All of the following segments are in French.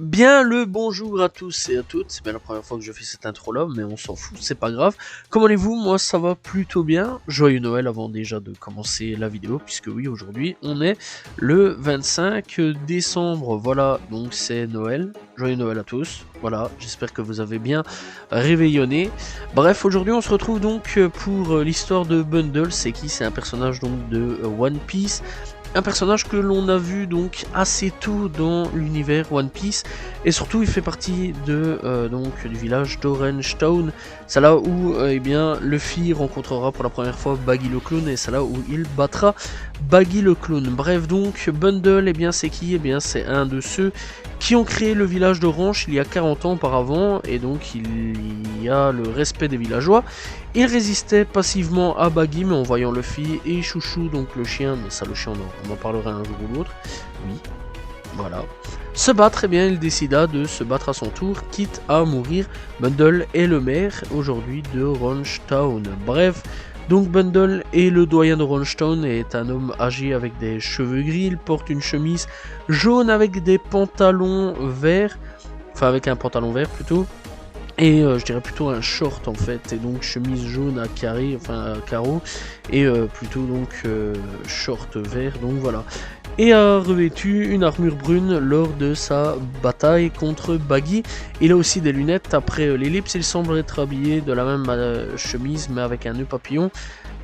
Bien le bonjour à tous et à toutes, c'est bien la première fois que je fais cette intro là, mais on s'en fout, c'est pas grave. Comment allez-vous? Moi ça va plutôt bien. Joyeux Noël avant déjà de commencer la vidéo, puisque oui, aujourd'hui on est le 25 décembre, voilà, donc c'est Noël. Joyeux Noël à tous, voilà, j'espère que vous avez bien réveillonné. Bref, aujourd'hui on se retrouve donc pour l'histoire de Bundle. C'est qui? C'est un personnage donc de One Piece. Un personnage que l'on a vu donc assez tôt dans l'univers One Piece, et surtout il fait partie de donc du village d'Orange Town. C'est là où eh bien Luffy rencontrera pour la première fois Baggy le clown, et c'est là où il battra Baggy le clown. Bref, donc Bundle, eh bien c'est qui? Eh bien c'est un de ceux qui ont créé le village d'Orange il y a 40 ans auparavant, et donc il y a le respect des villageois. Il résistait passivement à Baggy, mais en voyant Luffy et Chouchou, donc le chien, mais ça le chien on en parlera un jour ou l'autre, oui, voilà, se battre, et bien il décida de se battre à son tour, quitte à mourir. Bundle est le maire aujourd'hui de Orange Town. Bref, donc Bundle est le doyen d'Orange Town et est un homme âgé avec des cheveux gris. Il porte une chemise jaune avec des pantalons verts, enfin avec un pantalon vert plutôt. Et je dirais plutôt un short en fait, et donc chemise jaune à carré, enfin à carreaux, et plutôt donc short vert, donc voilà. Et a revêtu une armure brune lors de sa bataille contre Baggy. Il a aussi des lunettes. Après l'ellipse, il semble être habillé de la même chemise mais avec un nœud papillon,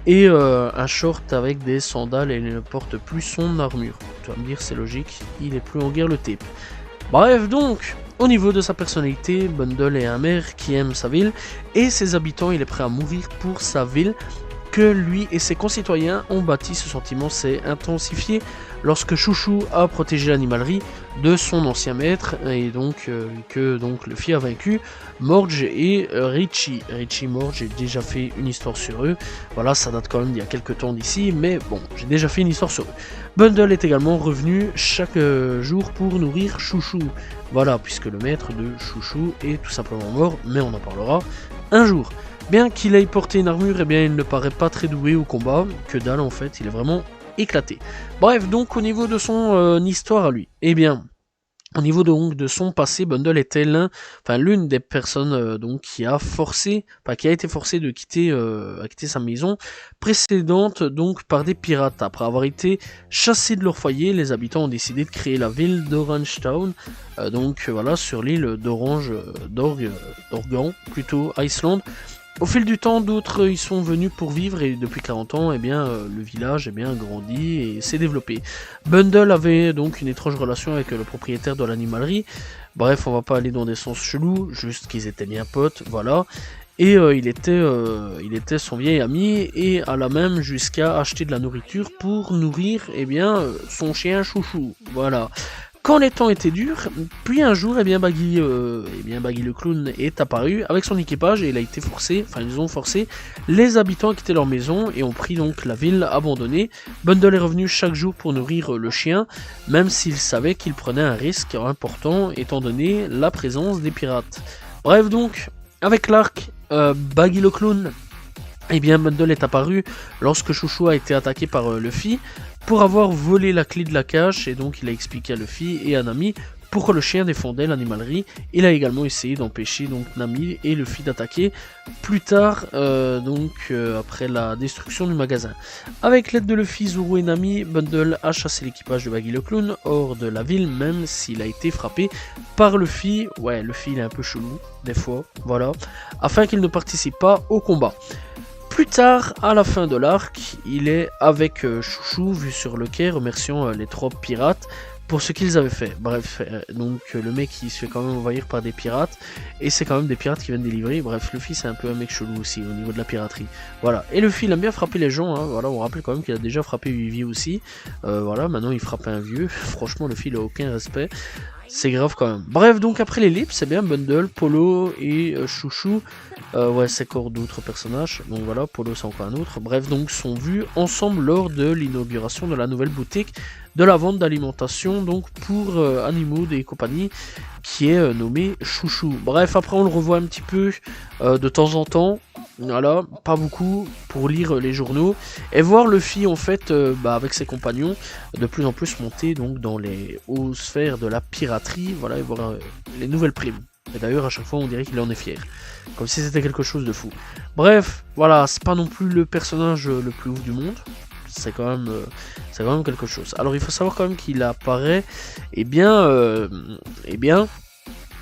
et un short avec des sandales, et il ne porte plus son armure. Tu vas me dire, c'est logique, il est plus en guerre le type. Bref, donc, au niveau de sa personnalité, Bundle est un maire qui aime sa ville et ses habitants. Il est prêt à mourir pour sa ville. Que lui et ses concitoyens ont bâti. Ce sentiment s'est intensifié lorsque Chouchou a protégé l'animalerie de son ancien maître, et donc que donc Luffy a vaincu Morge et Richie. Richie et Morge, j'ai déjà fait une histoire sur eux. Voilà, ça date quand même d'il y a quelques temps d'ici, mais bon, j'ai déjà fait une histoire sur eux. Bundle est également revenu chaque jour pour nourrir Chouchou. Voilà, puisque le maître de Chouchou est tout simplement mort, mais on en parlera un jour. Bien qu'il ait porté une armure, eh bien il ne paraît pas très doué au combat, que dalle en fait, il est vraiment éclaté. Bref, donc au niveau de son histoire à lui, eh bien, au niveau donc de son passé, Bundle était l'une des personnes donc qui a été forcé de quitter, à quitter sa maison précédente donc par des pirates. Après avoir été chassés de leur foyer, les habitants ont décidé de créer la ville d'Orange Town, donc voilà, sur l'île d'Organ, plutôt Iceland. Au fil du temps, d'autres y sont venus pour vivre, et depuis 40 ans, eh bien, le village a grandi et s'est développé. Bundle avait donc une étrange relation avec le propriétaire de l'animalerie. Bref, on va pas aller dans des sens chelous, juste qu'ils étaient bien potes, voilà. Et il était son vieil ami, et alla même jusqu'à acheter de la nourriture pour nourrir son chien Chouchou, voilà. Quand les temps étaient durs, puis un jour, Baggy le clown est apparu avec son équipage, et ils ont forcé les habitants à quitter leur maison et ont pris donc la ville abandonnée. Bundle est revenu chaque jour pour nourrir le chien, même s'il savait qu'il prenait un risque important étant donné la présence des pirates. Bref, donc, avec l'arc, Baggy le clown, Bundle est apparu lorsque Chouchou a été attaqué par Luffy pour avoir volé la clé de la cache, et donc il a expliqué à Luffy et à Nami pourquoi le chien défendait l'animalerie. Il a également essayé d'empêcher donc Nami et Luffy d'attaquer plus tard, après la destruction du magasin. Avec l'aide de Luffy, Zoro et Nami, Bundle a chassé l'équipage de Baggy le clown hors de la ville, même s'il a été frappé par Luffy. Ouais, Luffy il est un peu chelou des fois, voilà, afin qu'il ne participe pas au combat. Plus tard, à la fin de l'arc, il est avec Chouchou vu sur le quai, remerciant les 3 pirates pour ce qu'ils avaient fait. Bref, le mec il se fait quand même envahir par des pirates, et c'est quand même des pirates qui viennent délivrer. Bref, Luffy c'est un peu un mec chelou aussi au niveau de la piraterie. Voilà, et Luffy il aime bien frapper les gens, hein. Voilà, on rappelle quand même qu'il a déjà frappé Vivi aussi. Voilà, maintenant il frappe un vieux. Franchement, Luffy il a aucun respect. C'est grave quand même. Bref, donc après l'ellipse, c'est bien Bundle, Polo et Chouchou. Ouais, c'est encore d'autres personnages. Donc voilà, Polo c'est encore un autre. Bref, donc sont vus ensemble lors de l'inauguration de la nouvelle boutique de la vente d'alimentation, donc pour animaux et compagnie, qui est nommée Chouchou. Bref, après on le revoit un petit peu de temps en temps. Voilà, pas beaucoup pour lire les journaux et voir Luffy en fait avec ses compagnons de plus en plus monter donc dans les hauts sphères de la piraterie, voilà, et voir les nouvelles primes. Et d'ailleurs à chaque fois on dirait qu'il en est fier, comme si c'était quelque chose de fou. Bref, voilà, c'est pas non plus le personnage le plus ouf du monde, c'est quand même quelque chose. Alors il faut savoir quand même qu'il apparaît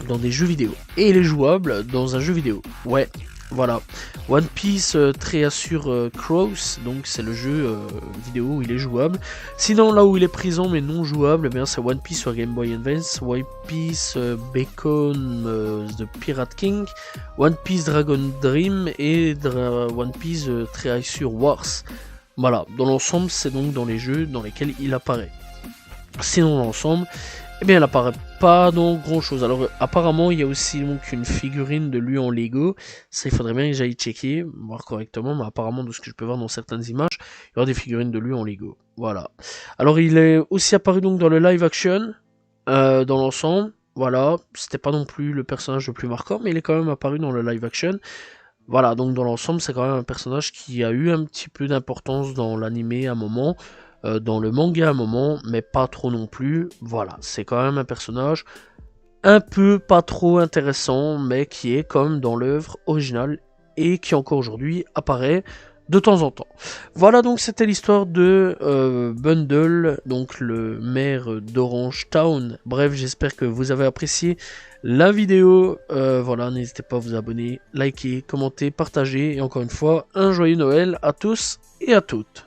dans des jeux vidéo et il est jouable dans un jeu vidéo. Ouais. Voilà, One Piece Treasure Cross, donc c'est le jeu vidéo où il est jouable. Sinon, là où il est présent mais non jouable, eh bien c'est One Piece sur Game Boy Advance, One Piece Bacon The Pirate King, One Piece Dragon Dream et One Piece Treasure Wars. Voilà, dans l'ensemble, c'est donc dans les jeux dans lesquels il apparaît. Sinon, dans l'ensemble, eh bien, elle apparaît pas dans grand chose. Alors, apparemment, il y a aussi donc une figurine de lui en Lego. Ça, il faudrait bien que j'aille checker, voir correctement. Mais apparemment, de ce que je peux voir dans certaines images, il y aura des figurines de lui en Lego. Voilà. Alors, il est aussi apparu donc dans le live action, dans l'ensemble. Voilà. C'était pas non plus le personnage le plus marquant, mais il est quand même apparu dans le live action. Voilà. Donc, dans l'ensemble, c'est quand même un personnage qui a eu un petit peu d'importance dans l'animé à un moment. Dans le manga à un moment, mais pas trop non plus. Voilà, c'est quand même un personnage un peu pas trop intéressant, mais qui est quand même dans l'œuvre originale et qui encore aujourd'hui apparaît de temps en temps. Voilà, donc c'était l'histoire de Bundle, donc le maire d'Orange Town. Bref, j'espère que vous avez apprécié la vidéo. Voilà, n'hésitez pas à vous abonner, liker, commenter, partager. Et encore une fois, un joyeux Noël à tous et à toutes.